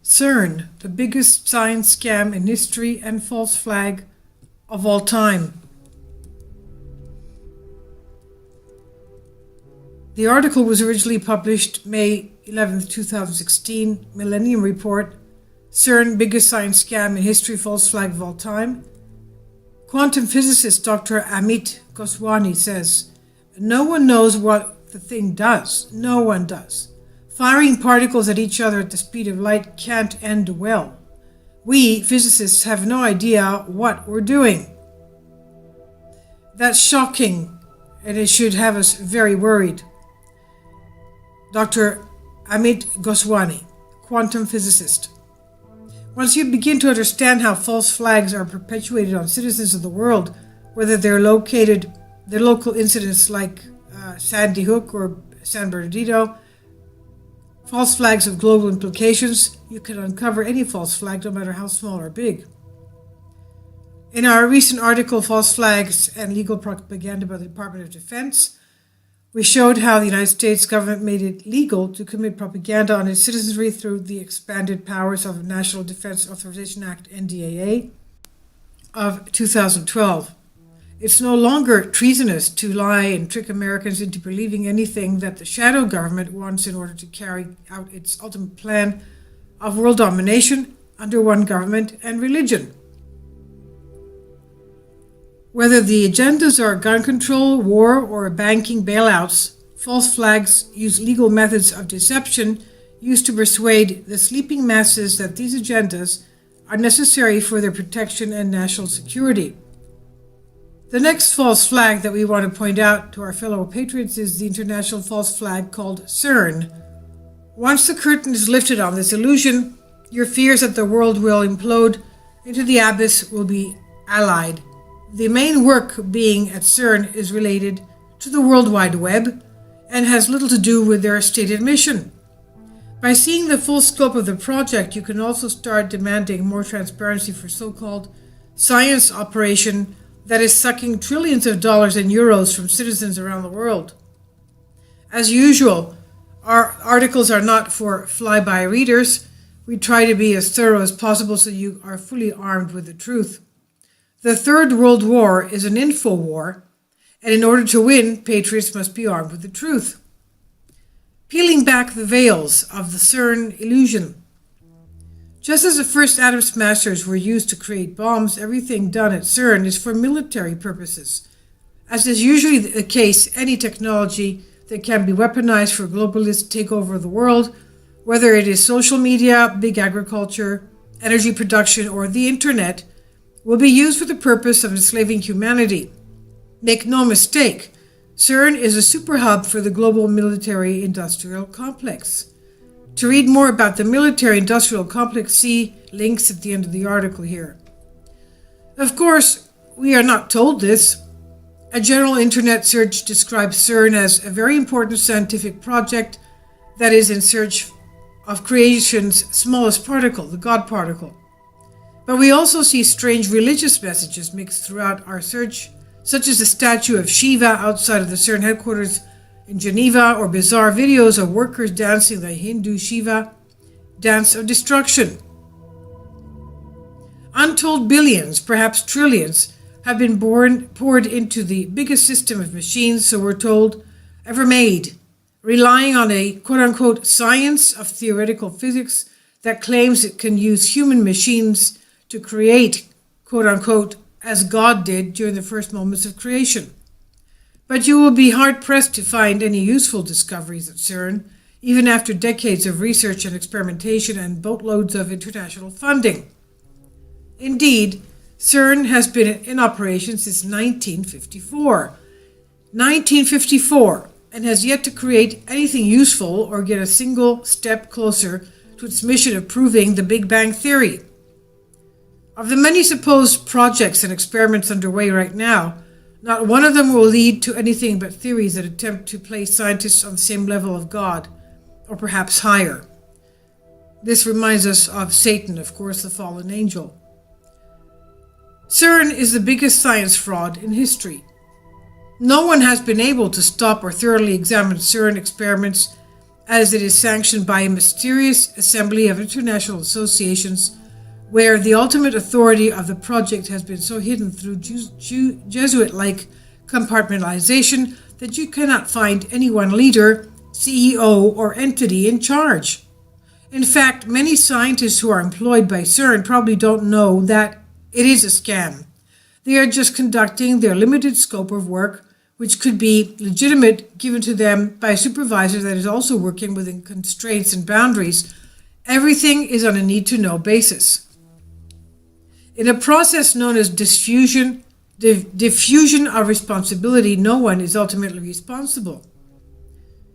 CERN, the biggest science scam in history and false flag of all time. The article was originally published May 11, 2016, Millennium Report, CERN, biggest science scam in history, false flag of all time. Quantum physicist Dr. Amit Goswami says, "No one knows what the thing does. No one does. Firing particles at each other at the speed of light can't end well. We, physicists, have no idea what we're doing." That's shocking, and it should have us very worried. Dr. Amit Goswami, quantum physicist. Once you begin to understand how false flags are perpetuated on citizens of the world, whether they're local incidents like Sandy Hook or San Bernardino, false flags of global implications, you can uncover any false flag, no matter how small or big. In our recent article, False Flags and Legal Propaganda by the Department of Defense, we showed how the United States government made it legal to commit propaganda on its citizenry through the expanded powers of the National Defense Authorization Act, NDAA, of 2012. It's no longer treasonous to lie and trick Americans into believing anything that the shadow government wants in order to carry out its ultimate plan of world domination under one government and religion. Whether the agendas are gun control, war, or banking bailouts, false flags use legal methods of deception used to persuade the sleeping masses that these agendas are necessary for their protection and national security. The next false flag that we want to point out to our fellow patriots is the international false flag called CERN. Once the curtain is lifted on this illusion, your fears that the world will implode into the abyss will be allayed. The main work being at CERN is related to the World Wide Web and has little to do with their stated mission. By seeing the full scope of the project, you can also start demanding more transparency for so-called science operation that is sucking trillions of dollars and euros from citizens around the world. As usual, our articles are not for fly-by readers. We try to be as thorough as possible so you are fully armed with the truth. The Third World War is an info war, and in order to win, patriots must be armed with the truth. Peeling back the veils of the CERN illusion. Just as the first atom smashers were used to create bombs, everything done at CERN is for military purposes. As is usually the case, any technology that can be weaponized for globalists to take over the world, whether it is social media, big agriculture, energy production, or the internet, will be used for the purpose of enslaving humanity. Make no mistake, CERN is a super hub for the global military-industrial complex. To read more about the military-industrial complex, see links at the end of the article here. Of course, we are not told this. A general internet search describes CERN as a very important scientific project that is in search of creation's smallest particle, the God particle. But we also see strange religious messages mixed throughout our search, such as the statue of Shiva outside of the CERN headquarters in Geneva, or bizarre videos of workers dancing the Hindu Shiva dance of destruction. Untold billions, perhaps trillions, have been poured into the biggest system of machines, so we're told, ever made, relying on a quote-unquote science of theoretical physics that claims it can use human machines to create, quote-unquote, as God did during the first moments of creation. But you will be hard-pressed to find any useful discoveries at CERN, even after decades of research and experimentation and boatloads of international funding. Indeed, CERN has been in operation since 1954. 1954, and has yet to create anything useful or get a single step closer to its mission of proving the Big Bang Theory. Of the many supposed projects and experiments underway right now, not one of them will lead to anything but theories that attempt to place scientists on the same level of God, or perhaps higher. This reminds us of Satan, of course, the fallen angel. CERN is the biggest science fraud in history. No one has been able to stop or thoroughly examine CERN experiments as it is sanctioned by a mysterious assembly of international associations where the ultimate authority of the project has been so hidden through Jesuit-like compartmentalization that you cannot find any one leader, CEO, or entity in charge. In fact, many scientists who are employed by CERN probably don't know that it is a scam. They are just conducting their limited scope of work, which could be legitimate given to them by a supervisor that is also working within constraints and boundaries. Everything is on a need-to-know basis. In a process known as diffusion of responsibility, no one is ultimately responsible.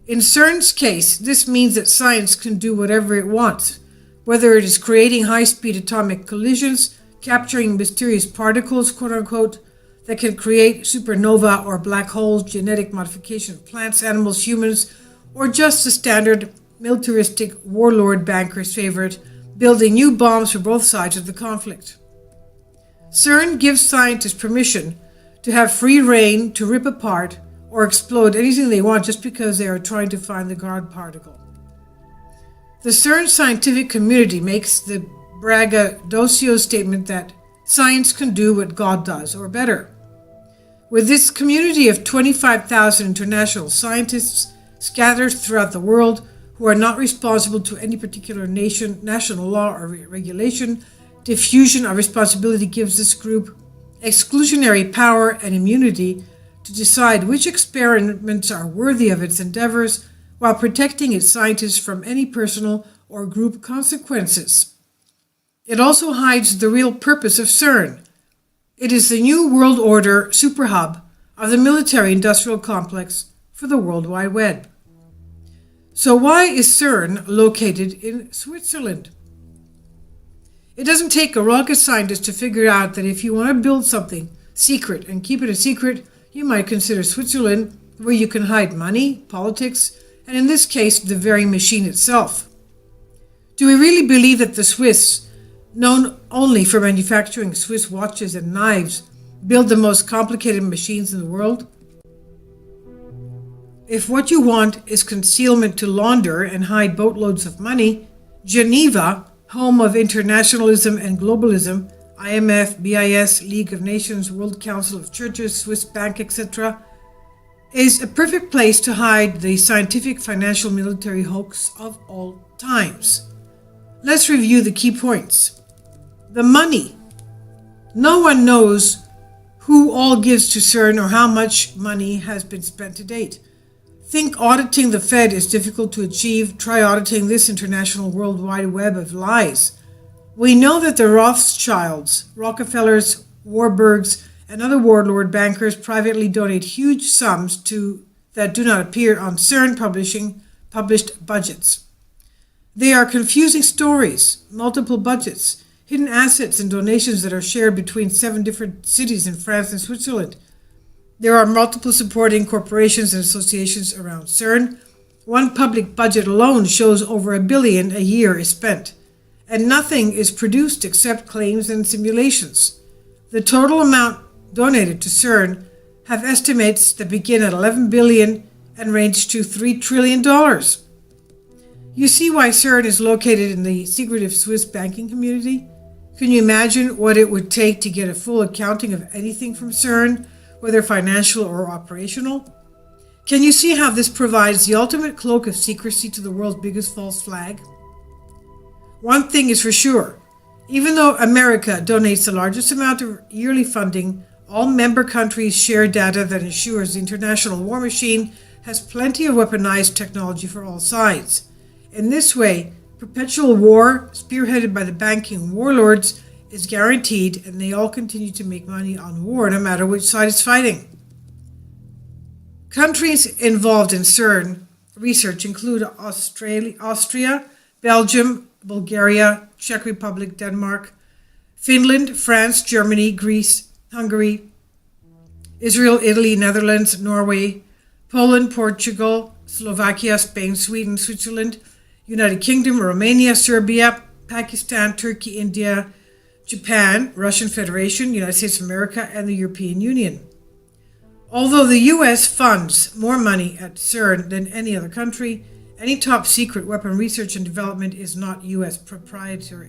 In CERN's case, this means that science can do whatever it wants, whether it is creating high-speed atomic collisions, capturing mysterious particles, quote-unquote, that can create supernova or black holes, genetic modification of plants, animals, humans, or just the standard militaristic warlord banker's favorite, building new bombs for both sides of the conflict. CERN gives scientists permission to have free rein to rip apart or explode anything they want just because they are trying to find the God particle. The CERN scientific community makes the braggadocio statement that science can do what God does, or better. With this community of 25,000 international scientists scattered throughout the world who are not responsible to any particular nation, national law, or regulation, diffusion of responsibility gives this group exclusionary power and immunity to decide which experiments are worthy of its endeavors while protecting its scientists from any personal or group consequences. It also hides the real purpose of CERN. It is the new world order superhub of the military-industrial complex for the World Wide Web. So why is CERN located in Switzerland? It doesn't take a rocket scientist to figure out that if you want to build something secret and keep it a secret, you might consider Switzerland, where you can hide money, politics, and in this case, the very machine itself. Do we really believe that the Swiss, known only for manufacturing Swiss watches and knives, build the most complicated machines in the world? If what you want is concealment to launder and hide boatloads of money, Geneva, home of internationalism and globalism, IMF, BIS, League of Nations, World Council of Churches, Swiss Bank, etc., is a perfect place to hide the scientific, financial, military hoax of all times. Let's review the key points. The money. No one knows who all gives to CERN or how much money has been spent to date. Think auditing the Fed is difficult to achieve. Try auditing this international World Wide Web of lies. We know that the Rothschilds, Rockefellers, Warburgs, and other warlord bankers privately donate huge sums that do not appear on CERN published budgets. They are confusing stories, multiple budgets, hidden assets and donations that are shared between 7 different cities in France and Switzerland. There are multiple supporting corporations and associations around CERN. One public budget alone shows over $1 billion a year is spent, and nothing is produced except claims and simulations. The total amount donated to CERN have estimates that begin at $11 billion and range to $3 trillion. You see why CERN is located in the secretive Swiss banking community? Can you imagine what it would take to get a full accounting of anything from CERN, whether financial or operational? Can you see how this provides the ultimate cloak of secrecy to the world's biggest false flag? One thing is for sure, even though America donates the largest amount of yearly funding, all member countries share data that ensures the international war machine has plenty of weaponized technology for all sides. In this way, perpetual war, spearheaded by the banking warlords, is guaranteed, and they all continue to make money on war no matter which side is fighting. Countries involved in CERN research include Austria, Belgium, Bulgaria, Czech Republic, Denmark, Finland, France, Germany, Greece, Hungary, Israel, Italy, Netherlands, Norway, Poland, Portugal, Slovakia, Spain, Sweden, Switzerland, United Kingdom, Romania, Serbia, Pakistan, Turkey, India, Japan, Russian Federation, United States of America, and the European Union. Although the US funds more money at CERN than any other country, Any top secret weapon research and development is not U.S. proprietary.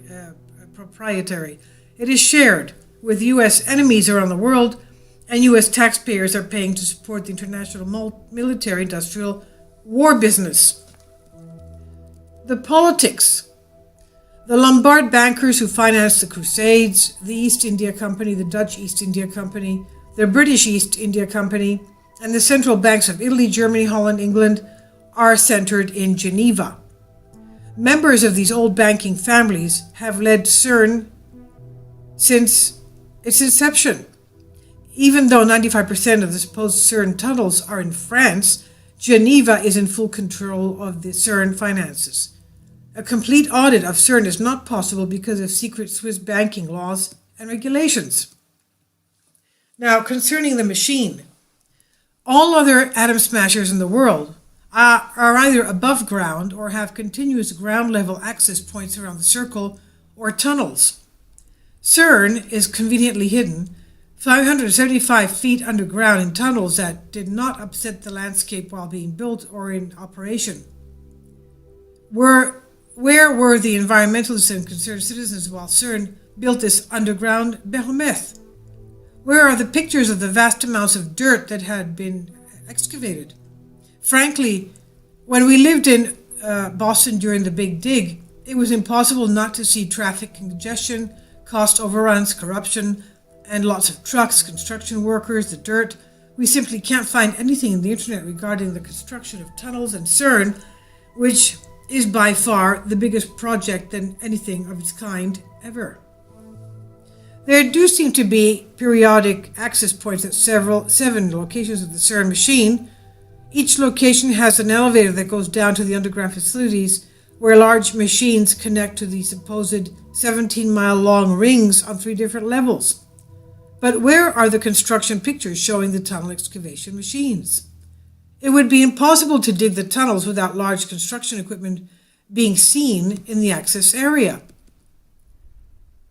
It is shared with U.S. enemies around the world, and U.S. taxpayers are paying to support the international military-industrial war business. The politics. The Lombard bankers who financed the Crusades, the East India Company, the Dutch East India Company, the British East India Company, and the central banks of Italy, Germany, Holland, England are centered in Geneva. Members of these old banking families have led CERN since its inception. Even though 95% of the supposed CERN tunnels are in France, Geneva is in full control of the CERN finances. A complete audit of CERN is not possible because of secret Swiss banking laws and regulations. Now, concerning the machine, all other atom smashers in the world are either above ground or have continuous ground level access points around the circle or tunnels. CERN is conveniently hidden 575 feet underground in tunnels that did not upset the landscape while being built or in operation. Where were the environmentalists and concerned citizens while CERN built this underground behemoth? Where are the pictures of the vast amounts of dirt that had been excavated? Frankly, when we lived in Boston during the Big Dig, it was impossible not to see traffic congestion, cost overruns, corruption, and lots of trucks, construction workers, the dirt. We simply can't find anything in the internet regarding the construction of tunnels and CERN, which is by far the biggest project than anything of its kind ever. There do seem to be periodic access points at seven locations of the CERN machine. Each location has an elevator that goes down to the underground facilities where large machines connect to the supposed 17-mile-long rings on 3 different levels. But where are the construction pictures showing the tunnel excavation machines? It would be impossible to dig the tunnels without large construction equipment being seen in the access area.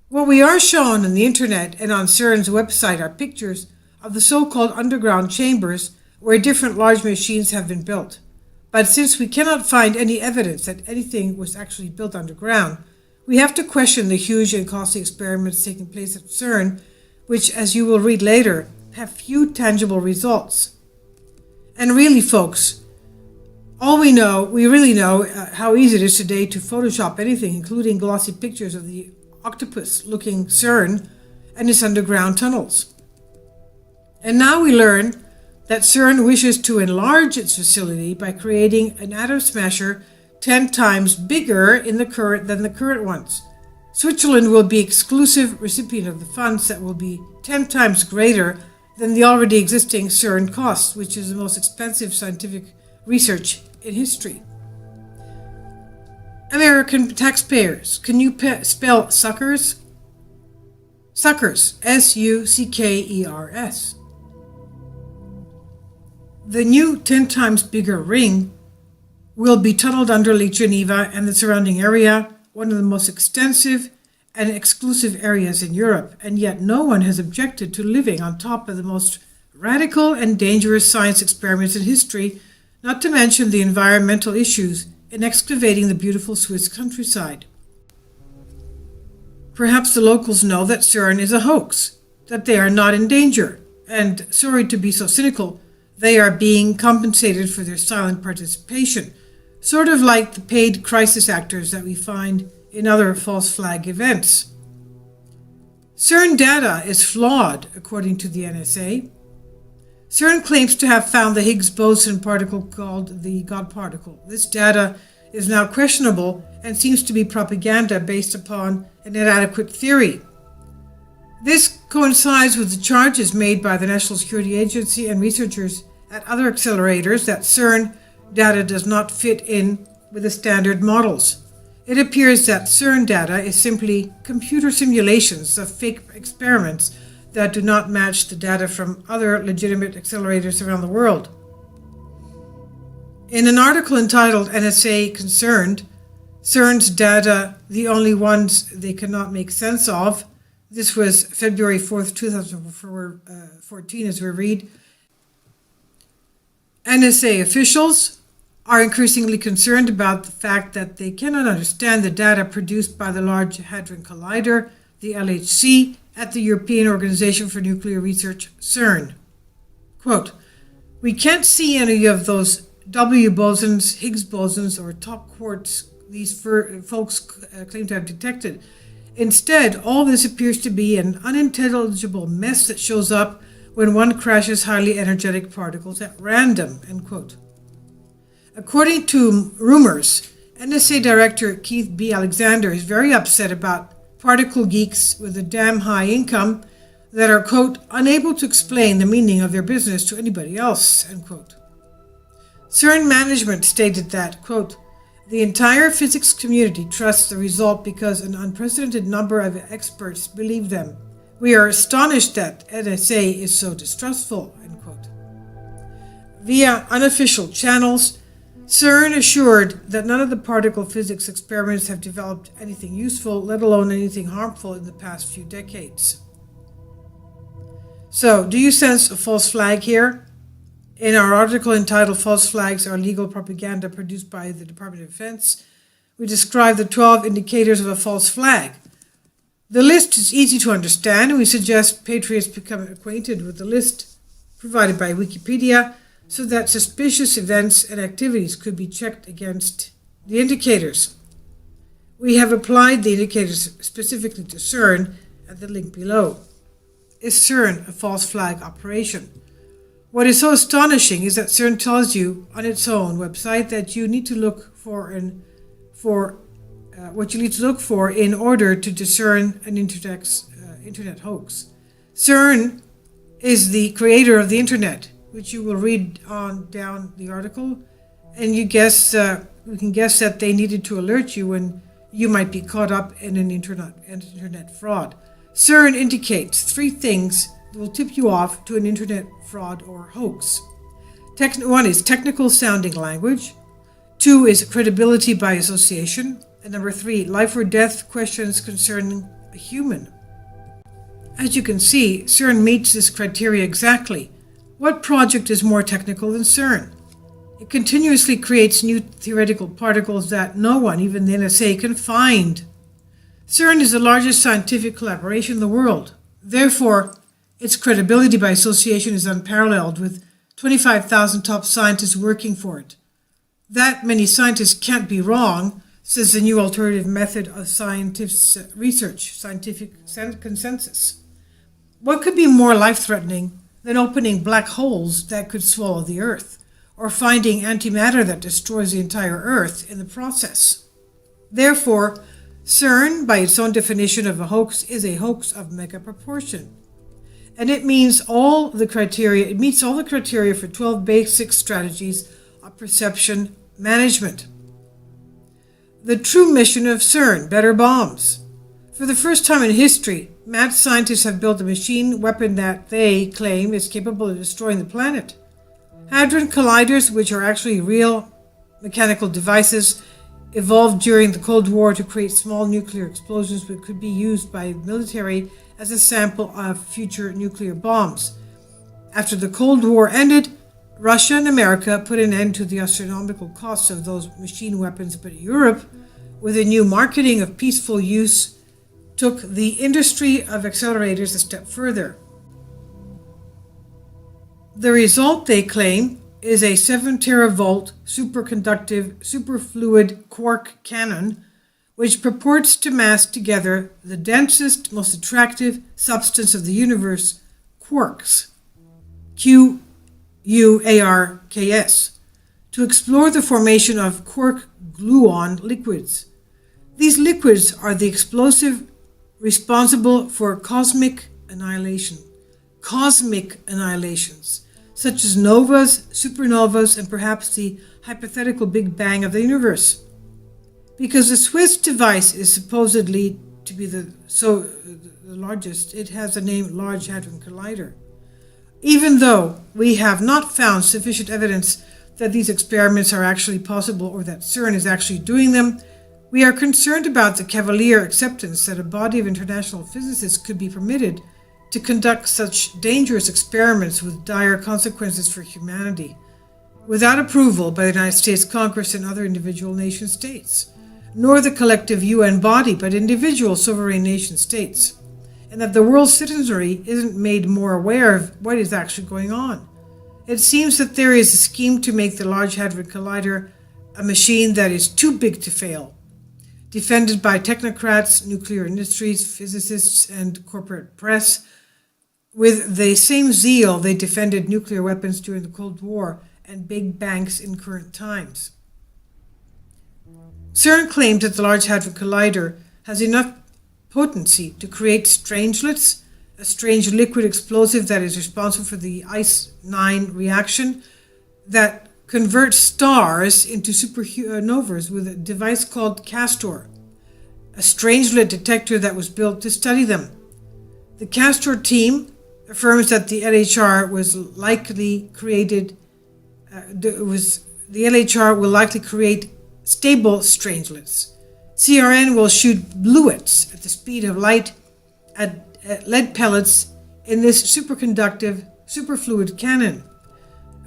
What we are shown on the internet and on CERN's website are pictures of the so-called underground chambers where different large machines have been built. But since we cannot find any evidence that anything was actually built underground, we have to question the huge and costly experiments taking place at CERN, which, as you will read later, have few tangible results. And really, folks, we really know how easy it is today to Photoshop anything, including glossy pictures of the octopus-looking CERN and its underground tunnels. And now we learn that CERN wishes to enlarge its facility by creating an atom smasher 10 times bigger than the current ones. Switzerland will be exclusive recipient of the funds that will be 10 times greater than the already existing CERN cost, which is the most expensive scientific research in history. American taxpayers, can you spell suckers? Suckers, S-U-C-K-E-R-S. The new 10 times bigger ring will be tunneled under Lake Geneva and the surrounding area, one of the most extensive and exclusive areas in Europe, and yet no one has objected to living on top of the most radical and dangerous science experiments in history, not to mention the environmental issues in excavating the beautiful Swiss countryside. Perhaps the locals know that CERN is a hoax, that they are not in danger, and, sorry to be so cynical, they are being compensated for their silent participation, sort of like the paid crisis actors that we find in other false flag events. CERN data is flawed, according to the NSA. CERN claims to have found the Higgs boson particle called the God particle. This data is now questionable and seems to be propaganda based upon an inadequate theory. This coincides with the charges made by the National Security Agency and researchers at other accelerators that CERN data does not fit in with the standard models. It appears that CERN data is simply computer simulations of fake experiments that do not match the data from other legitimate accelerators around the world. In an article entitled NSA Concerned, CERN's data, the only ones they cannot make sense of, this was February 4th, 2014, as we read. NSA officials, are increasingly concerned about the fact that they cannot understand the data produced by the Large Hadron Collider, the LHC, at the European Organization for Nuclear Research, CERN. Quote, "We can't see any of those W bosons, Higgs bosons, or top quarks these folks claim to have detected. Instead, all this appears to be an unintelligible mess that shows up when one crashes highly energetic particles at random," end quote. According to rumors, NSA Director Keith B. Alexander is very upset about particle geeks with a damn high income that are, quote, "unable to explain the meaning of their business to anybody else," end quote. CERN management stated that, quote, "the entire physics community trusts the result because an unprecedented number of experts believe them. We are astonished that NSA is so distrustful," end quote. Via unofficial channels, CERN assured that none of the particle physics experiments have developed anything useful, let alone anything harmful, in the past few decades. So, do you sense a false flag here? In our article entitled "False Flags Are Legal Propaganda Produced by the Department of Defense," we describe the 12 indicators of a false flag. The list is easy to understand, and we suggest patriots become acquainted with the list provided by Wikipedia, so that suspicious events and activities could be checked against the indicators. We have applied the indicators specifically to CERN at the link below. Is CERN a false flag operation? What is so astonishing is that CERN tells you on its own website that you need to look for what you need to look for in order to discern an internet hoax. CERN is the creator of the internet, which you will read on down the article, and we can guess that they needed to alert you when you might be caught up in an internet fraud. CERN indicates 3 things that will tip you off to an internet fraud or hoax. 1 is technical sounding language. 2 is credibility by association. And number 3, life or death questions concerning a human. As you can see, CERN meets this criteria exactly. What project is more technical than CERN? It continuously creates new theoretical particles that no one, even the NSA, can find. CERN is the largest scientific collaboration in the world. Therefore, its credibility by association is unparalleled, with 25,000 top scientists working for it. That many scientists can't be wrong, says the new alternative method of scientific research, scientific consensus. What could be more life-threatening than opening black holes that could swallow the Earth, or finding antimatter that destroys the entire Earth in the process? Therefore, CERN, by its own definition of a hoax, is a hoax of mega proportion. And it meets all the criteria for 12 basic strategies of perception management. The true mission of CERN: better bombs. For the first time in history, mad scientists have built a machine weapon that they claim is capable of destroying the planet. Hadron colliders, which are actually real mechanical devices, evolved during the Cold War to create small nuclear explosions which could be used by the military as a sample of future nuclear bombs. After the Cold War ended, Russia and America put an end to the astronomical costs of those machine weapons, but Europe, with a new marketing of peaceful use, took the industry of accelerators a step further. The result, they claim, is a 7 teravolt superconductive superfluid quark cannon, which purports to mass together the densest, most attractive substance of the universe, quarks, QUARKS, to explore the formation of quark gluon liquids. These liquids are the explosive responsible for cosmic annihilations, such as novas, supernovas, and perhaps the hypothetical Big Bang of the universe. Because the Swiss device is supposedly to be the largest, it has the name Large Hadron Collider. Even though we have not found sufficient evidence that these experiments are actually possible or that CERN is actually doing them, we are concerned about the cavalier acceptance that a body of international physicists could be permitted to conduct such dangerous experiments with dire consequences for humanity. without approval by the United States Congress and other individual nation states, nor the collective UN body, but individual sovereign nation states, and that the world's citizenry isn't made more aware of what is actually going on. It seems that there is a scheme to make the Large Hadron Collider a machine that is too big to fail, defended by technocrats, nuclear industries, physicists, and corporate press, with the same zeal they defended nuclear weapons during the Cold War and big banks in current times. CERN claimed that the Large Hadron Collider has enough potency to create strangelets, a strange liquid explosive that is responsible for the ICE-9 reaction that converts stars into supernovas with a device called CASTOR, a strangelet detector that was built to study them. The CASTOR team affirms that the LHR will likely create stable strangelets. CERN will shoot bluets at the speed of light at lead pellets in this superconductive superfluid cannon.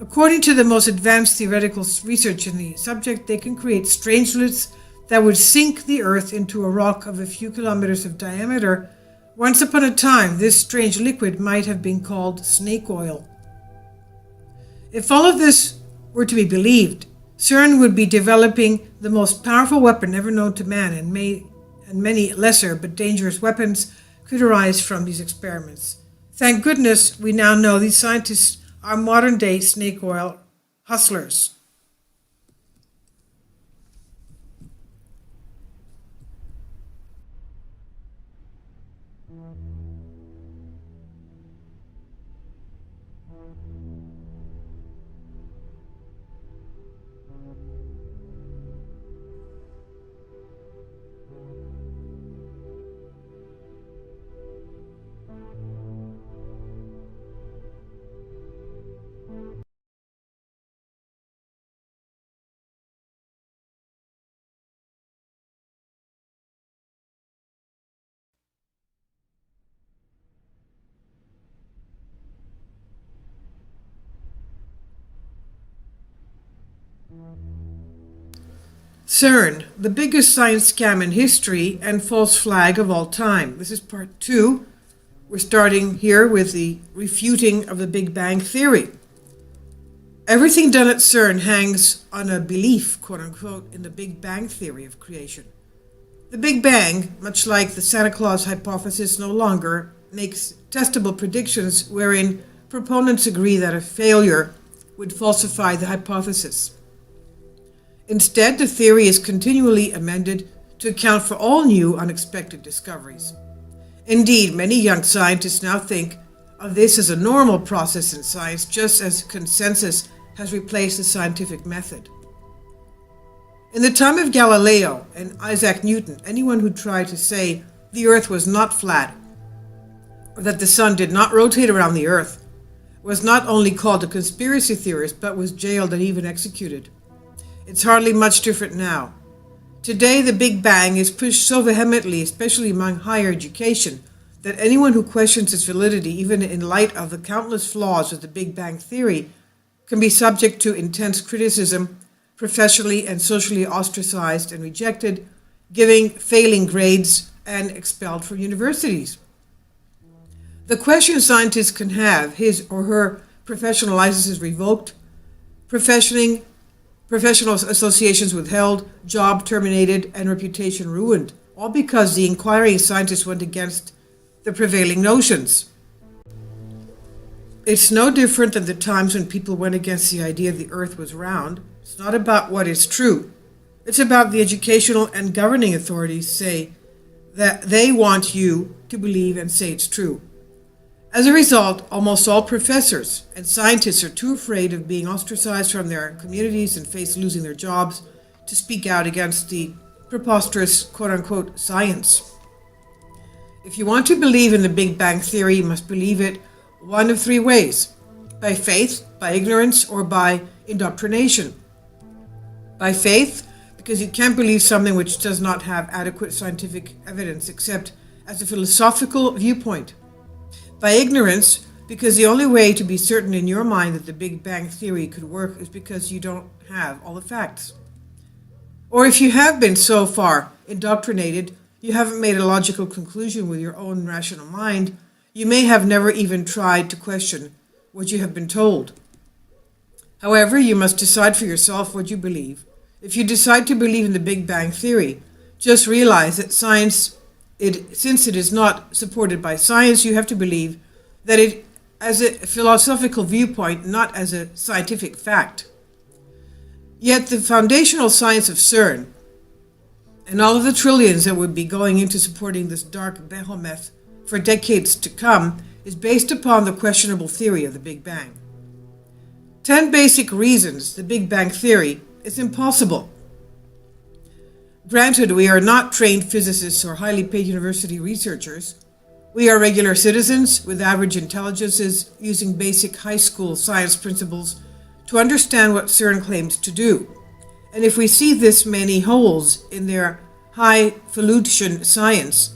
According to the most advanced theoretical research in the subject, they can create strangelets that would sink the Earth into a rock of a few kilometers of diameter. Once upon a time, this strange liquid might have been called snake oil. If all of this were to be believed, CERN would be developing the most powerful weapon ever known to man, and many lesser but dangerous weapons could arise from these experiments. Thank goodness we now know these scientists are modern-day snake oil hustlers. CERN, the biggest science scam in history and false flag of all time. This is part 2. We're starting here with the refuting of the Big Bang Theory. Everything done at CERN hangs on a belief, quote unquote, in the Big Bang Theory of creation. The Big Bang, much like the Santa Claus hypothesis, no longer makes testable predictions wherein proponents agree that a failure would falsify the hypothesis. Instead, the theory is continually amended to account for all new unexpected discoveries. Indeed, many young scientists now think of this as a normal process in science, just as consensus has replaced the scientific method. In the time of Galileo and Isaac Newton, anyone who tried to say the Earth was not flat, or that the sun did not rotate around the Earth, was not only called a conspiracy theorist, but was jailed and even executed. It's hardly much different now. Today, the Big Bang is pushed so vehemently, especially among higher education, that anyone who questions its validity, even in light of the countless flaws of the Big Bang Theory, can be subject to intense criticism, professionally and socially ostracized and rejected, failing grades, and expelled from universities. The question scientists can have his or her professional licenses revoked, professional associations withheld, job terminated, and reputation ruined, all because the inquiring scientists went against the prevailing notions. It's no different than the times when people went against the idea the Earth was round. It's not about what is true. It's about the educational and governing authorities say that they want you to believe and say it's true. As a result, almost all professors and scientists are too afraid of being ostracized from their communities and face losing their jobs to speak out against the preposterous quote-unquote science. If you want to believe in the Big Bang Theory, you must believe it one of 3 ways: by faith, by ignorance, or by indoctrination. By faith, because you can't believe something which does not have adequate scientific evidence except as a philosophical viewpoint. By ignorance, because the only way to be certain in your mind that the Big Bang Theory could work is because you don't have all the facts. Or if you have been so far indoctrinated, you haven't made a logical conclusion with your own rational mind, you may have never even tried to question what you have been told. However, you must decide for yourself what you believe. If you decide to believe in the Big Bang Theory, just realize that since it is not supported by science, you have to believe that it as a philosophical viewpoint, not as a scientific fact. Yet the foundational science of CERN and all of the trillions that would be going into supporting this dark behemoth for decades to come is based upon the questionable theory of the Big Bang. 10 basic reasons the Big Bang Theory is impossible. Granted, we are not trained physicists or highly paid university researchers. We are regular citizens with average intelligences using basic high school science principles to understand what CERN claims to do. And if we see this many holes in their highfalutin science,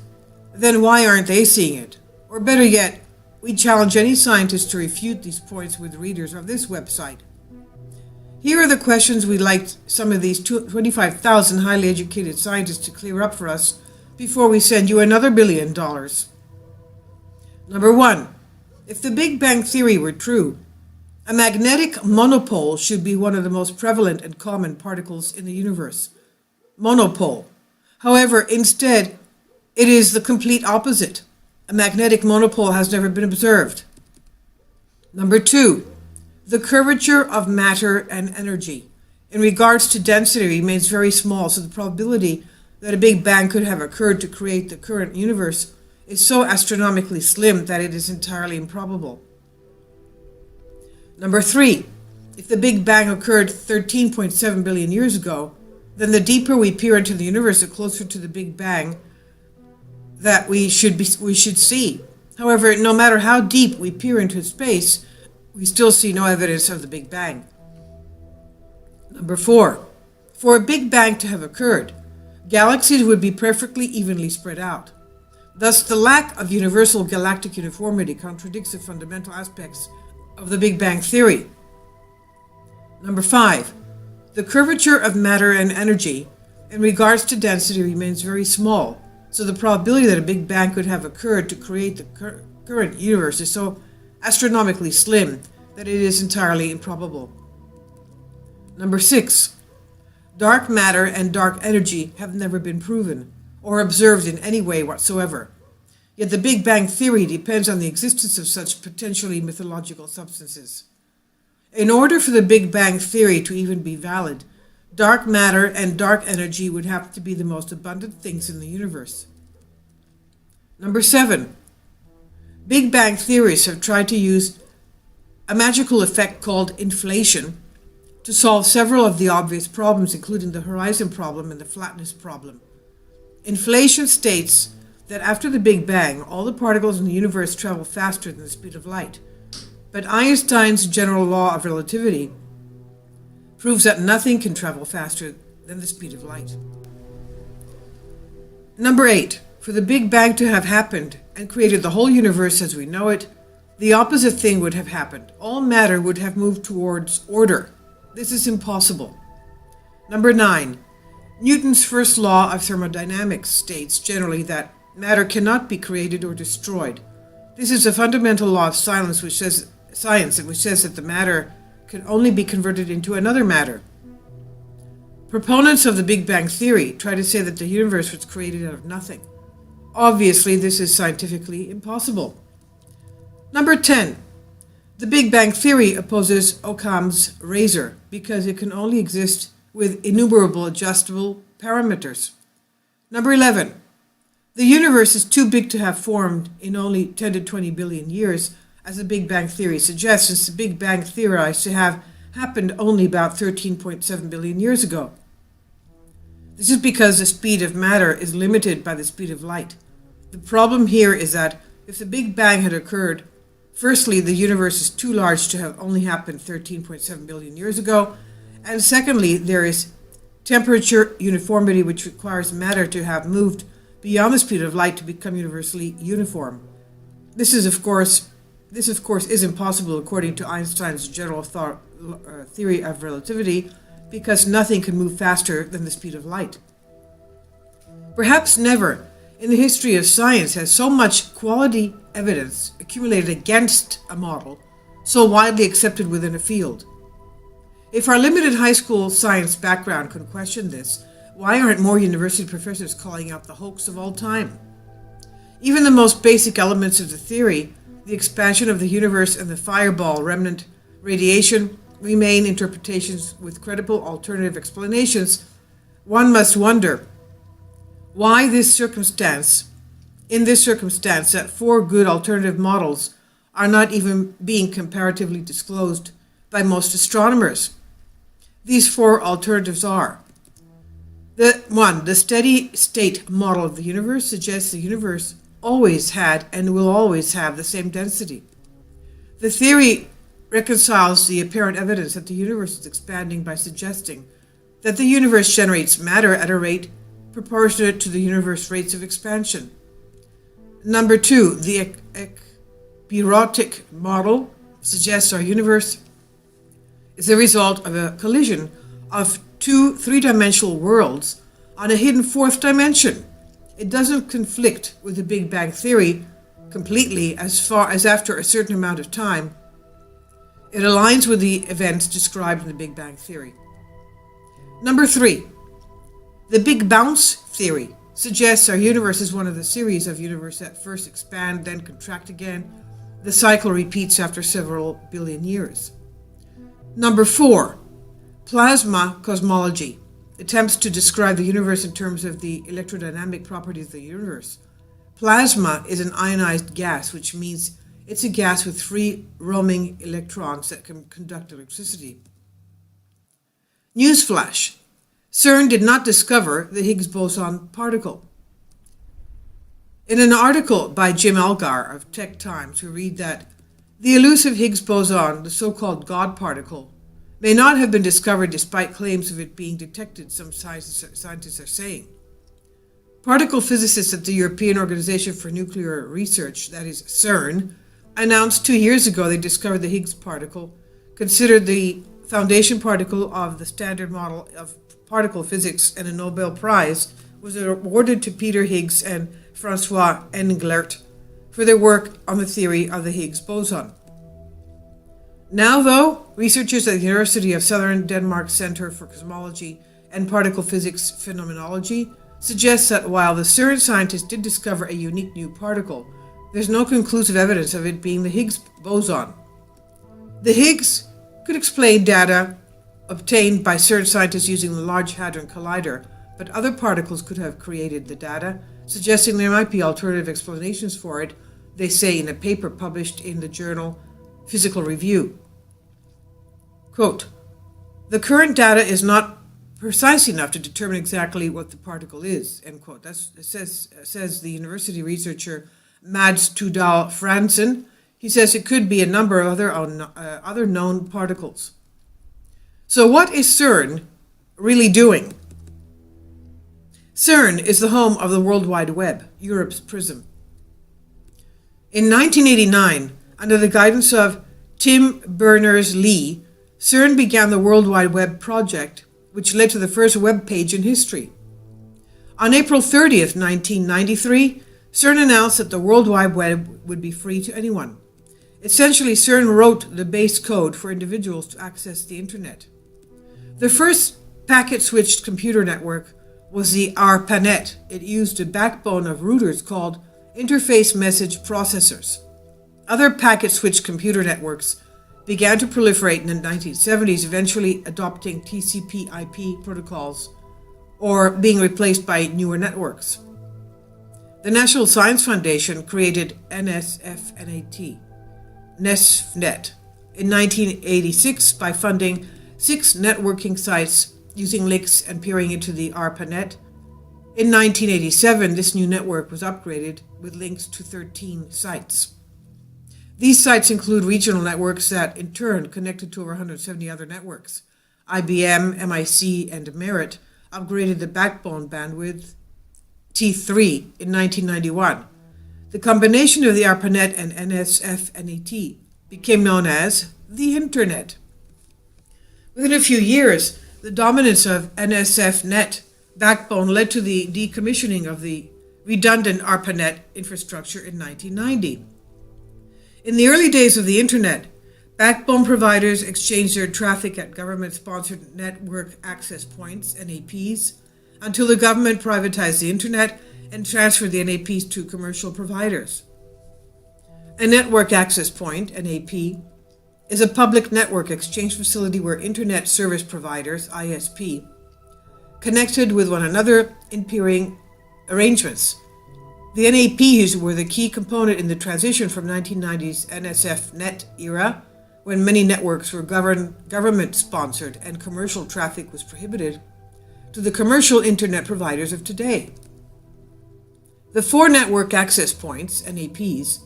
then why aren't they seeing it? Or better yet, we challenge any scientist to refute these points with readers of this website. Here are the questions we'd like some of these 25,000 highly educated scientists to clear up for us before we send you another $1 billion. Number 1. If the Big Bang Theory were true, a magnetic monopole should be one of the most prevalent and common particles in the universe. Monopole. However, instead, it is the complete opposite. A magnetic monopole has never been observed. Number 2. The curvature of matter and energy in regards to density remains very small, so the probability that a Big Bang could have occurred to create the current universe is so astronomically slim that it is entirely improbable. Number 3. If the Big Bang occurred 13.7 billion years ago, then the deeper we peer into the universe, the closer to the Big Bang that we should see. However, no matter how deep we peer into space, we still see no evidence of the Big Bang. Number 4. For a Big Bang to have occurred, galaxies would be perfectly evenly spread out. Thus, the lack of universal galactic uniformity contradicts the fundamental aspects of the Big Bang Theory. Number 5. The curvature of matter and energy in regards to density remains very small, so the probability that a Big Bang could have occurred to create the current universe is so astronomically slim that it is entirely improbable. Number 6. Dark matter and dark energy have never been proven or observed in any way whatsoever. Yet the Big Bang Theory depends on the existence of such potentially mythological substances. In order for the Big Bang Theory to even be valid, dark matter and dark energy would have to be the most abundant things in the universe. Number 7. Big Bang theorists have tried to use a magical effect called inflation to solve several of the obvious problems, including the horizon problem and the flatness problem. Inflation states that after the Big Bang, all the particles in the universe travel faster than the speed of light. But Einstein's general law of relativity proves that nothing can travel faster than the speed of light. Number 8. For the Big Bang to have happened and created the whole universe as we know it, the opposite thing would have happened. All matter would have moved towards order. This is impossible. Number 9. Newton's first law of thermodynamics states generally that matter cannot be created or destroyed. This is a fundamental law of science which says that the matter can only be converted into another matter. Proponents of the Big Bang Theory try to say that the universe was created out of nothing. Obviously, this is scientifically impossible. Number 10. The Big Bang Theory opposes Occam's razor because it can only exist with innumerable adjustable parameters. Number 11. The universe is too big to have formed in only 10 to 20 billion years, as the Big Bang Theory suggests, since the Big Bang theorized to have happened only about 13.7 billion years ago. This is because the speed of matter is limited by the speed of light. The problem here is that if the Big Bang had occurred, firstly, the universe is too large to have only happened 13.7 billion years ago, and secondly, there is temperature uniformity, which requires matter to have moved beyond the speed of light to become universally uniform. This is, of course, This, of course, is impossible according to Einstein's general theory of relativity, because nothing can move faster than the speed of light. Perhaps never in the history of science has so much quality evidence accumulated against a model so widely accepted within a field. If our limited high school science background can question this, why aren't more university professors calling out the hoax of all time? Even the most basic elements of the theory, the expansion of the universe and the fireball remnant radiation, remain interpretations with credible alternative explanations. One must wonder why in this circumstance that four good alternative models are not even being comparatively disclosed by most astronomers. These four alternatives are: the steady state model of the universe suggests the universe always had and will always have the same density. The theory reconciles the apparent evidence that the universe is expanding by suggesting that the universe generates matter at a rate proportionate to the universe rates of expansion. Number two, the ekpyrotic model suggests our universe is the result of a collision of two three-dimensional worlds on a hidden fourth dimension. It doesn't conflict with the Big Bang theory completely, as far as after a certain amount of time, it aligns with the events described in the Big Bang theory. Number three, the Big Bounce theory suggests our universe is one of the series of universes that first expand, then contract again. The cycle repeats after several billion years. Number four, plasma cosmology attempts to describe the universe in terms of the electrodynamic properties of the universe. Plasma is an ionized gas, which means it's a gas with free roaming electrons that can conduct electricity. Newsflash: CERN did not discover the Higgs boson particle. In an article by Jim Algar of Tech Times, we read that the elusive Higgs boson, the so-called God particle, may not have been discovered despite claims of it being detected, some scientists are saying. Particle physicists at the European Organization for Nuclear Research, that is CERN, announced 2 years ago they discovered the Higgs particle, considered the foundation particle of the Standard Model of Particle Physics, and a Nobel Prize was awarded to Peter Higgs and Francois Englert for their work on the theory of the Higgs boson. Now, though, researchers at the University of Southern Denmark Center for Cosmology and Particle Physics Phenomenology suggest that while the CERN scientists did discover a unique new particle, there's no conclusive evidence of it being the Higgs boson. The Higgs could explain data obtained by CERN scientists using the Large Hadron Collider, but other particles could have created the data, suggesting there might be alternative explanations for it, they say in a paper published in the journal Physical Review. Quote, the current data is not precise enough to determine exactly what the particle is, end quote. Says the university researcher Mads Tudal Fransen. He says it could be a number of other known particles. So what is CERN really doing? CERN is the home of the World Wide Web, Europe's PRISM. In 1989, under the guidance of Tim Berners-Lee, CERN began the World Wide Web project, which led to the first web page in history. On April 30th, 1993, CERN announced that the World Wide Web would be free to anyone. Essentially, CERN wrote the base code for individuals to access the internet. The first packet-switched computer network was the ARPANET. It used a backbone of routers called interface message processors. Other packet-switched computer networks began to proliferate in the 1970s, eventually adopting TCP/IP protocols or being replaced by newer networks. The National Science Foundation created NSFNet in 1986 by funding 6 networking sites using links and peering into the ARPANET. In 1987, this new network was upgraded with links to 13 sites. These sites include regional networks that, in turn, connected to over 170 other networks. IBM, MIC, and Merit upgraded the backbone bandwidth T3 in 1991. The combination of the ARPANET and NSF-NET became known as the Internet. Within a few years, the dominance of NSF-NET backbone led to the decommissioning of the redundant ARPANET infrastructure in 1990. In the early days of the Internet, backbone providers exchanged their traffic at government-sponsored network access points, NAPs, until the government privatized the Internet and transferred the NAPs to commercial providers. A network access point, NAP, is a public network exchange facility where Internet service providers, ISP, connected with one another in peering arrangements. The NAPs were the key component in the transition from 1990's NSF-NET era, when many networks were government-sponsored and commercial traffic was prohibited, to the commercial Internet providers of today. The 4 network access points, NAPs,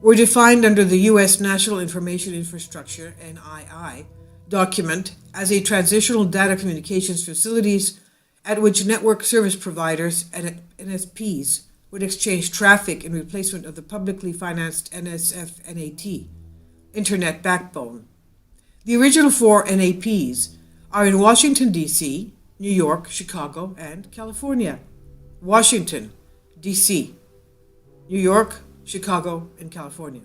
were defined under the U.S. National Information Infrastructure, NII, document as a transitional data communications facilities at which network service providers and NSPs would exchange traffic in replacement of the publicly financed NSF-NAT, Internet backbone. The original 4 NAPs are in Washington, D.C., New York, Chicago, and California. Washington, D.C., New York, Chicago, and California.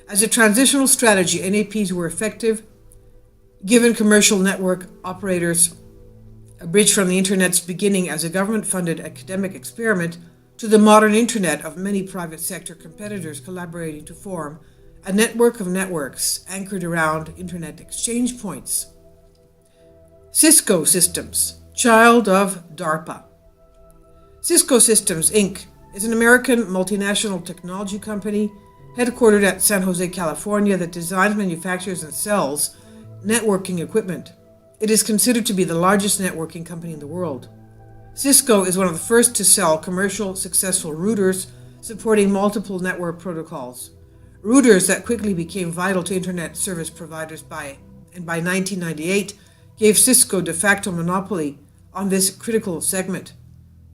As a transitional strategy, NAPs were effective, given commercial network operators a bridge from the Internet's beginning as a government-funded academic experiment to the modern Internet of many private sector competitors collaborating to form a network of networks anchored around Internet exchange points. Cisco Systems, child of DARPA. Cisco Systems, Inc. is an American multinational technology company headquartered at San Jose, California that designs, manufactures, and sells networking equipment. It is considered to be the largest networking company in the world. Cisco is one of the first to sell commercial successful routers supporting multiple network protocols. Routers that quickly became vital to Internet service providers by 1998 gave Cisco de facto monopoly on this critical segment.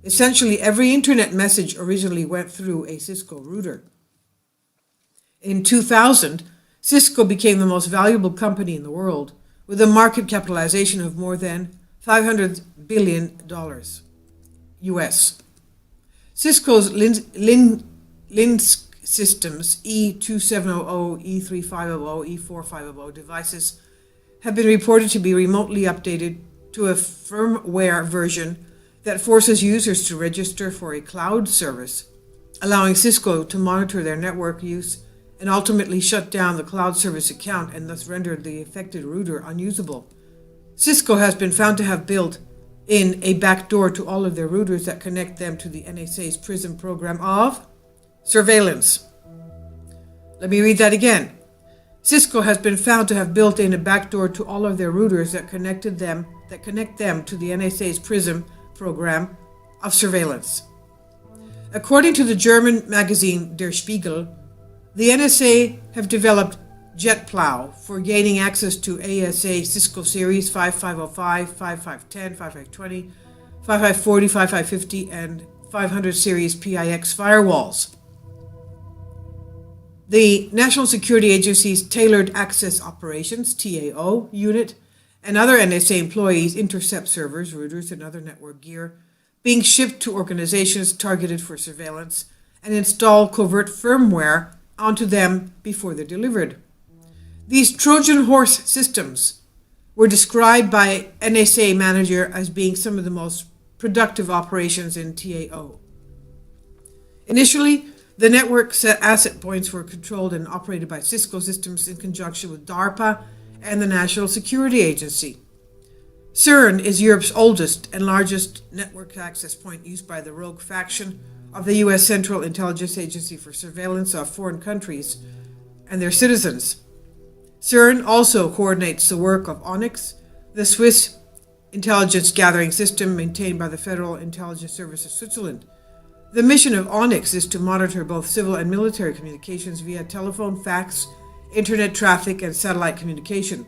Essentially, every Internet message originally went through a Cisco router. In 2000, Cisco became the most valuable company in the world, with a market capitalization of more than $500 billion US. Cisco's Linsk Systems E2700, E3500, E4500 devices have been reported to be remotely updated to a firmware version that forces users to register for a cloud service, allowing Cisco to monitor their network use and ultimately shut down the cloud service account and thus render the affected router unusable. Cisco has been found to have built in a backdoor to all of their routers that connect them to the NSA's PRISM program of surveillance. Let me read that again. Cisco has been found to have built in a backdoor to all of their routers that connect them to the NSA's PRISM program of surveillance. According to the German magazine Der Spiegel, the NSA have developed JetPlow for gaining access to ASA Cisco Series 5505, 5510, 5520, 5540, 5550, and 500 series PIX firewalls. The National Security Agency's Tailored Access Operations, TAO, unit and other NSA employees intercept servers, routers, and other network gear being shipped to organizations targeted for surveillance and install covert firmware onto them before they're delivered. These Trojan horse systems were described by NSA manager as being some of the most productive operations in TAO. Initially, the network asset points were controlled and operated by Cisco Systems in conjunction with DARPA and the National Security Agency. CERN is Europe's oldest and largest network access point used by the rogue faction of the U.S. Central Intelligence Agency for surveillance of foreign countries and their citizens. CERN also coordinates the work of ONYX, the Swiss intelligence gathering system maintained by the Federal Intelligence Service of Switzerland. The mission of ONYX is to monitor both civil and military communications via telephone, fax, internet traffic, and satellite communication.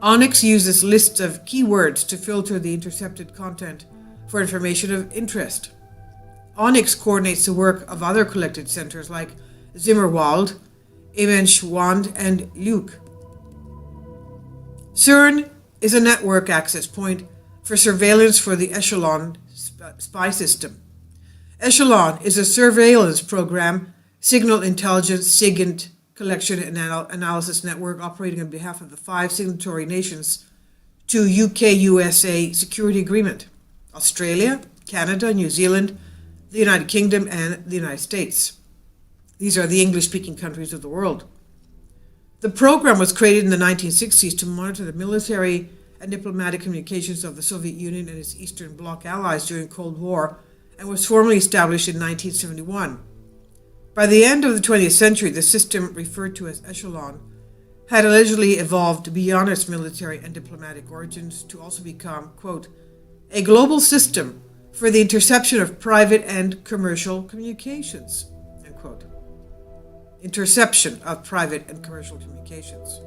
ONYX uses lists of keywords to filter the intercepted content for information of interest. Onyx coordinates the work of other collected centers like Zimmerwald, Ebenschwand, and Luke. CERN is a network access point for surveillance for the Echelon spy system. Echelon is a surveillance program, signal intelligence, SIGINT collection and analysis network operating on behalf of the 5 signatory nations to UK-USA security agreement: Australia, Canada, New Zealand, the United Kingdom, and the United States. These are the English-speaking countries of the world. The program was created in the 1960s to monitor the military and diplomatic communications of the Soviet Union and its Eastern Bloc allies during the Cold War, and was formally established in 1971. By the end of the 20th century, the system, referred to as Echelon, had allegedly evolved beyond its military and diplomatic origins to also become, quote, a global system for the interception of private and commercial communications, end quote. Interception of private and commercial communications.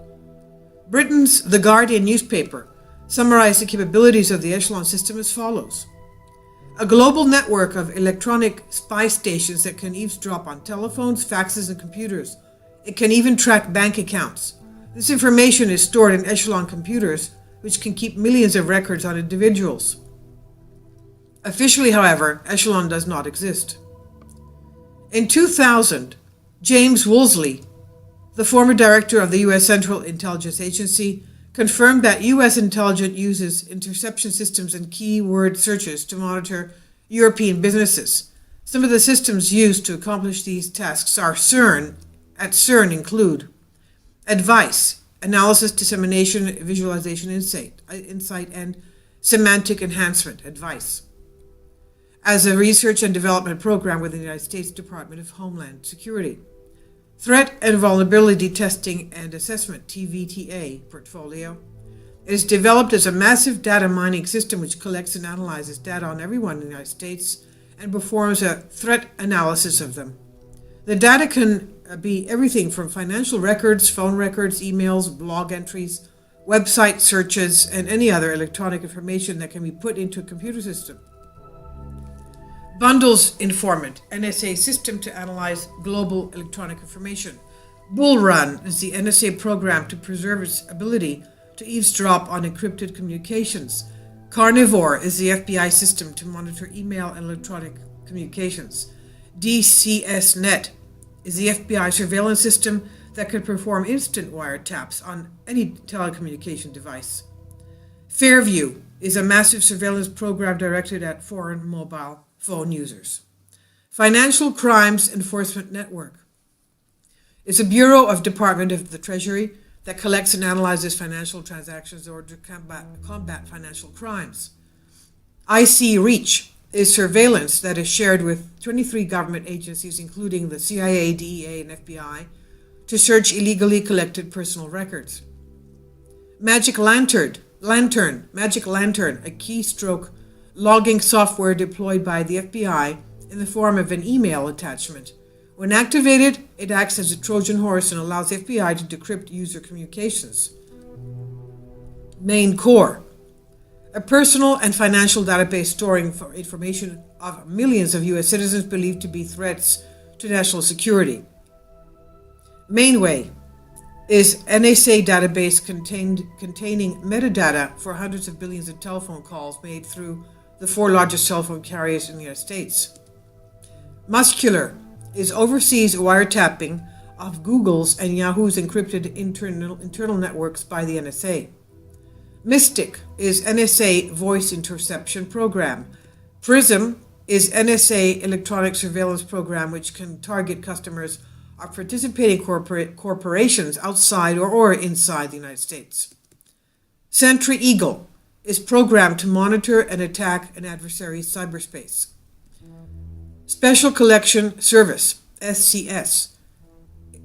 Britain's The Guardian newspaper summarized the capabilities of the Echelon system as follows: a global network of electronic spy stations that can eavesdrop on telephones, faxes, and computers. It can even track bank accounts. This information is stored in Echelon computers, which can keep millions of records on individuals. Officially, however, Echelon does not exist. In 2000, James Woolsey, the former director of the U.S. Central Intelligence Agency, confirmed that U.S. intelligence uses interception systems and keyword searches to monitor European businesses. Some of the systems used to accomplish these tasks at CERN include advice, analysis, dissemination, visualization, insight, and semantic enhancement, advice, as a research and development program within the United States Department of Homeland Security. Threat and Vulnerability Testing and Assessment, TVTA, portfolio. It is developed as a massive data mining system which collects and analyzes data on everyone in the United States and performs a threat analysis of them. The data can be everything from financial records, phone records, emails, blog entries, website searches, and any other electronic information that can be put into a computer system. Bundles Informant, NSA system to analyze global electronic information. Bull Run is the NSA program to preserve its ability to eavesdrop on encrypted communications. Carnivore is the FBI system to monitor email and electronic communications. DCSNet is the FBI surveillance system that can perform instant wiretaps on any telecommunication device. Fairview is a massive surveillance program directed at foreign mobile phone users. Financial Crimes Enforcement Network is a bureau of Department of the Treasury that collects and analyzes financial transactions in order to combat financial crimes. IC Reach is surveillance that is shared with 23 government agencies, including the CIA, DEA, and FBI, to search illegally collected personal records. Magic Lantern, a keystroke logging software deployed by the FBI in the form of an email attachment. When activated, it acts as a Trojan horse and allows the FBI to decrypt user communications. Main Core, a personal and financial database storing information of millions of U.S. citizens believed to be threats to national security. Mainway is NSA database containing metadata for hundreds of billions of telephone calls made through the 4 largest cell phone carriers in the United States. Muscular is overseas wiretapping of Google's and Yahoo's encrypted internal networks by the NSA. Mystic is NSA voice interception program. PRISM is NSA electronic surveillance program which can target customers of participating corporations outside or inside the United States. Sentry Eagle is programmed to monitor and attack an adversary's cyberspace. Special Collection Service, SCS.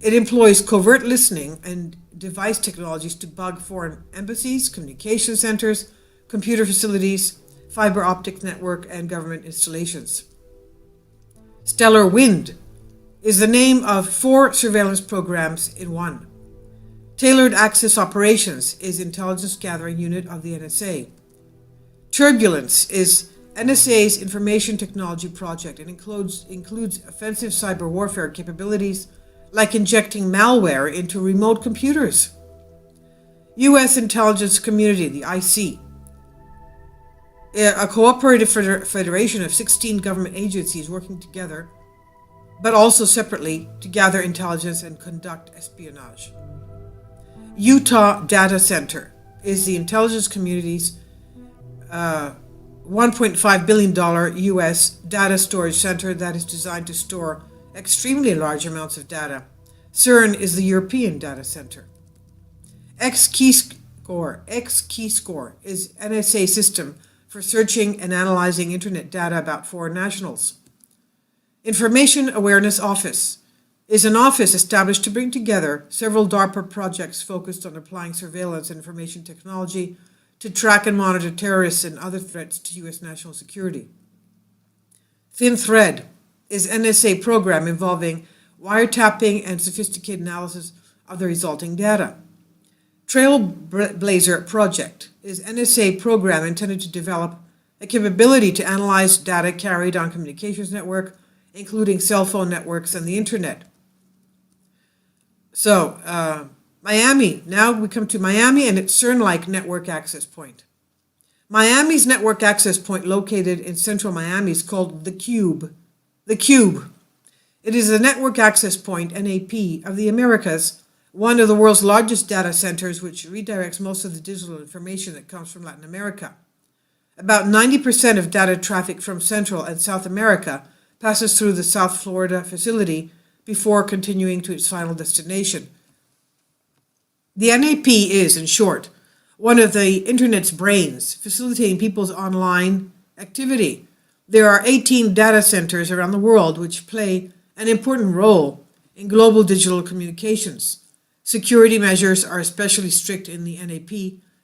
It employs covert listening and device technologies to bug foreign embassies, communication centers, computer facilities, fiber optic network, and government installations. Stellar Wind is the name of 4 surveillance programs in one. Tailored Access Operations is intelligence gathering unit of the NSA. Turbulence is NSA's information technology project includes offensive cyber warfare capabilities like injecting malware into remote computers. U.S. intelligence community, the IC, a cooperative federation of 16 government agencies working together, but also separately, to gather intelligence and conduct espionage. Utah Data Center is the intelligence community's $1.5 billion U.S. data storage center that is designed to store extremely large amounts of data. CERN is the European data center. X-Keyscore is NSA system for searching and analyzing internet data about foreign nationals. Information Awareness Office is an office established to bring together several DARPA projects focused on applying surveillance and information technology to track and monitor terrorists and other threats to U.S. national security. Thin Thread is NSA program involving wiretapping and sophisticated analysis of the resulting data. Trailblazer Project is NSA program intended to develop a capability to analyze data carried on communications network, including cell phone networks and the internet. So, Miami. Now we come to Miami and its CERN-like network access point. Miami's network access point located in central Miami is called The Cube. The Cube. It is the network access point, NAP, of the Americas, one of the world's largest data centers, which redirects most of the digital information that comes from Latin America. About 90% of data traffic from Central and South America passes through the South Florida facility before continuing to its final destination. The NAP is, in short, one of the Internet's brains, facilitating people's online activity. There are 18 data centers around the world which play an important role in global digital communications. Security measures are especially strict in the NAP,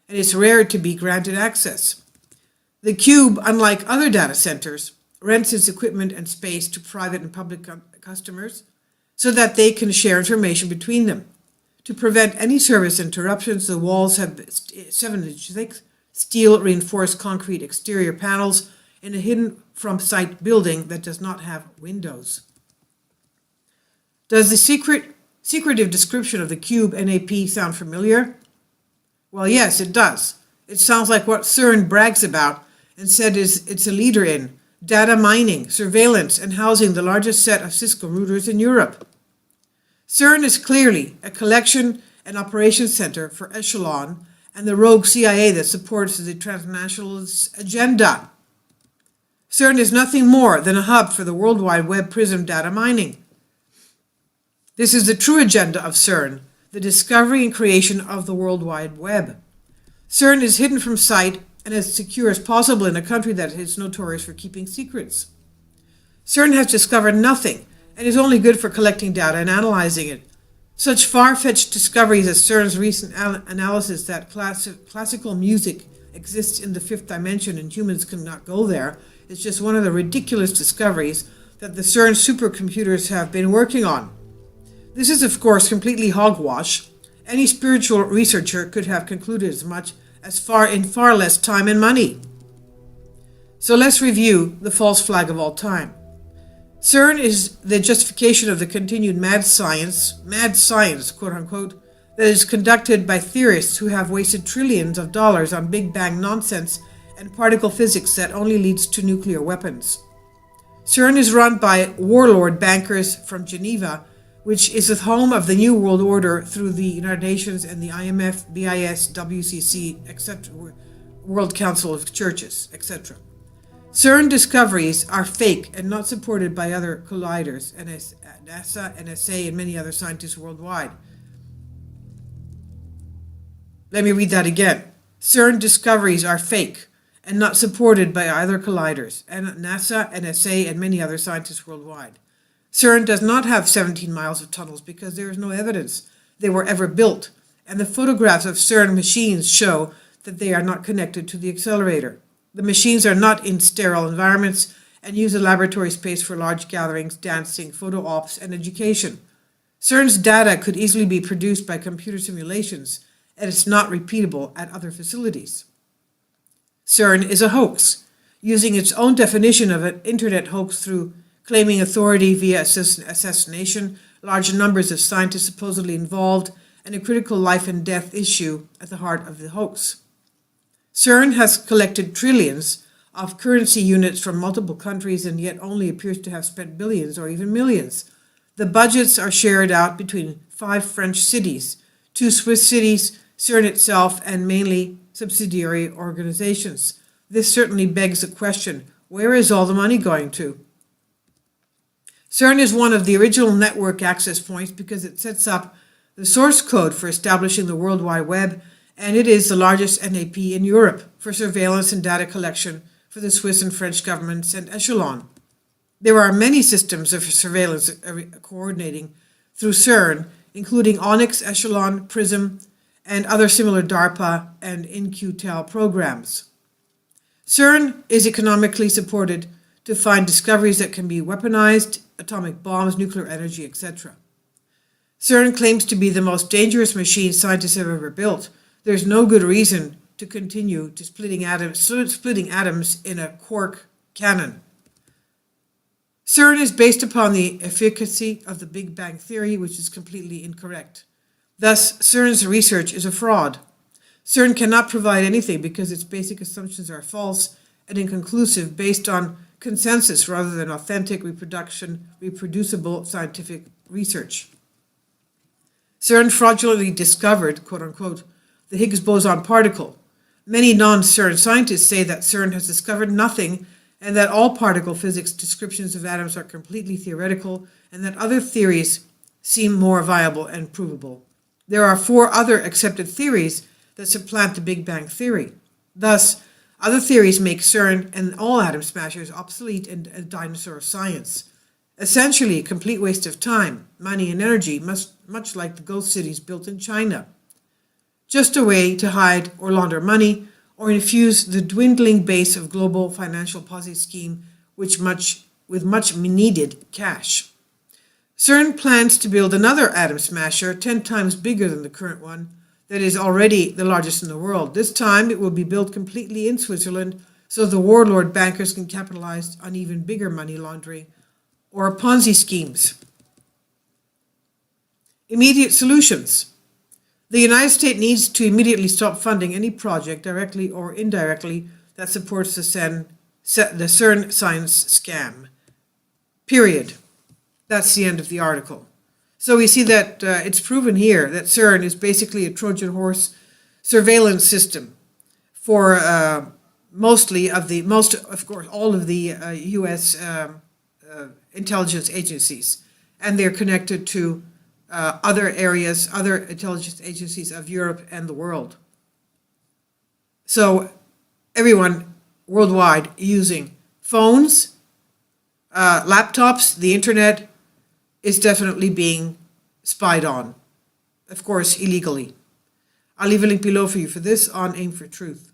and it's rare to be granted access. The Cube, unlike other data centers, rents its equipment and space to private and public customers so that they can share information between them. To prevent any service interruptions, the walls have 7-inch thick steel reinforced concrete exterior panels in a hidden from sight building that does not have windows. Does the secretive description of the Cube NAP sound familiar? Well, yes, it does. It sounds like what CERN brags about and said it's a leader in: data mining, surveillance, and housing the largest set of Cisco routers in Europe. CERN is clearly a collection and operations center for Echelon and the rogue CIA that supports the transnationalist agenda. CERN is nothing more than a hub for the World Wide Web PRISM data mining. This is the true agenda of CERN, the discovery and creation of the World Wide Web. CERN is hidden from sight and as secure as possible in a country that is notorious for keeping secrets. CERN has discovered nothing and is only good for collecting data and analyzing it. Such far-fetched discoveries as CERN's recent analysis that classical music exists in the fifth dimension and humans cannot go there is just one of the ridiculous discoveries that the CERN supercomputers have been working on. This is, of course, completely hogwash. Any spiritual researcher could have concluded as much as in far less time and money. So let's review the false flag of all time. CERN is the justification of the continued mad science, quote unquote, that is conducted by theorists who have wasted trillions of dollars on Big Bang nonsense and particle physics that only leads to nuclear weapons. CERN is run by warlord bankers from Geneva, which is the home of the New World Order through the United Nations and the IMF, BIS, WCC, etc., World Council of Churches, etc. CERN discoveries are fake and not supported by other colliders, NASA, NSA, and many other scientists worldwide. Let me read that again. CERN discoveries are fake and not supported by either colliders, and NASA, NSA, and many other scientists worldwide. CERN does not have 17 miles of tunnels because there is no evidence they were ever built, and the photographs of CERN machines show that they are not connected to the accelerator. The machines are not in sterile environments and use a laboratory space for large gatherings, dancing, photo ops, and education. CERN's data could easily be produced by computer simulations, and it's not repeatable at other facilities. CERN is a hoax. using its own definition of an internet hoax through claiming authority via assassination, large numbers of scientists supposedly involved, and a critical life and death issue at the heart of the hoax. CERN has collected trillions of currency units from multiple countries and yet only appears to have spent billions or even millions. The budgets are shared out between 5 French cities, 2 Swiss cities, CERN itself, and mainly subsidiary organizations. This certainly begs the question, where is all the money going to? CERN is one of the original network access points because it sets up the source code for establishing the World Wide Web, and it is the largest NAP in Europe for surveillance and data collection for the Swiss and French governments and Echelon. There are many systems of surveillance coordinating through CERN, including Onyx, Echelon, PRISM, and other similar DARPA and In-Q-Tel programs. CERN is economically supported to find discoveries that can be weaponized, atomic bombs, nuclear energy, etc. CERN claims to be the most dangerous machine scientists have ever built. There's no good reason to continue to splitting atoms in a quark cannon. CERN is based upon the efficacy of the Big Bang Theory, which is completely incorrect. Thus, CERN's research is a fraud. CERN cannot provide anything because its basic assumptions are false and inconclusive, based on consensus rather than authentic, reproducible scientific research. CERN fraudulently discovered, quote unquote, the Higgs boson particle. Many non-CERN scientists say that CERN has discovered nothing and that all particle physics descriptions of atoms are completely theoretical and that other theories seem more viable and provable. There are 4 other accepted theories that supplant the Big Bang Theory. Thus, other theories make CERN and all atom smashers obsolete and a dinosaur of science. Essentially, a complete waste of time, money, and energy, much like the ghost cities built in China. Just a way to hide or launder money or infuse the dwindling base of global financial Ponzi scheme with much needed cash. CERN plans to build another atom smasher 10 times bigger than the current one that is already the largest in the world. This time it will be built completely in Switzerland so the warlord bankers can capitalize on even bigger money laundering or Ponzi schemes. Immediate solutions. The United States needs to immediately stop funding any project, directly or indirectly, that supports the CERN science scam. Period. That's the end of the article. So we see that it's proven here that CERN is basically a Trojan horse surveillance system for all of the U.S. Intelligence agencies, and they're connected to other areas, other intelligence agencies of Europe and the world. So everyone worldwide using phones, laptops, the internet is definitely being spied on, of course, illegally. I'll leave a link below for you for this on Aim for Truth.